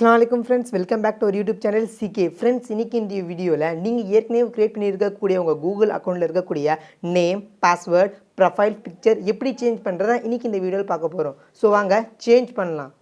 Assalamualaikum friends, welcome back to our YouTube channel CK. Friends, இன்னைக்கு இந்த வீடியோல நீங்க ஏற்கனவே கிரியேட் பண்ணியிருக்க கூடிய உங்க Google அக்கவுண்ட்ல இருக்க கூடிய நேம், பாஸ்வேர்ட், ப்ரொஃபைல் பிக்சர் எப்படி சேஞ்ச் பண்றதா இன்னைக்கு இந்த வீடியோல பார்க்க போறோம். சோ வாங்க சேஞ்ச் பண்ணலாம்.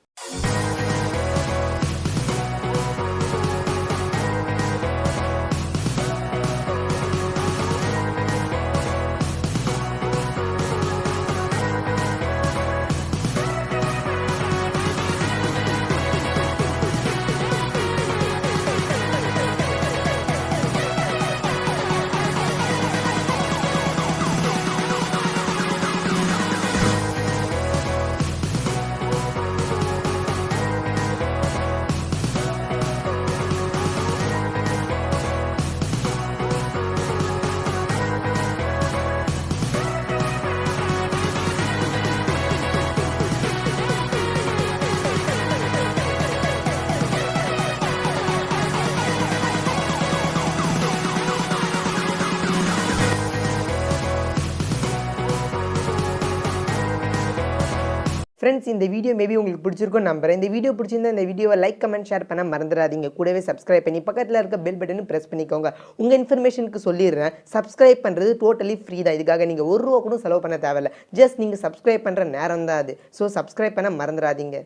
Friends, இந்த வீடியோ மேபி உங்களுக்கு பிடிச்சிருக்கும் நம்புறேன். இந்த வீடியோ பிடிச்சிருந்தா இந்த வீடியோவை லைக், கமெண்ட், ஷேர் பண்ண மறந்துடாதீங்க. கூடவே சப்ஸ்கிரைப் பண்ணி பக்கத்துல இருக்க பெல் பட்டனை பிரஸ் பண்ணிக்கோங்க. உங்க இன்ஃபர்மேஷனுக்கு சொல்லிடுறேன், சப்ஸ்கிரைப் பண்றது டோட்டலி ஃப்ரீ தான். இதுக்காக நீங்க ₹1 கூட செலவு பண்ண தேவையில்ல. ஜஸ்ட் நீங்க சப்ஸ்கிரைப் பண்ற நேரம் தான் அது. ஸோ சப்ஸ்கிரைப் பண்ண மறந்துடாதீங்க.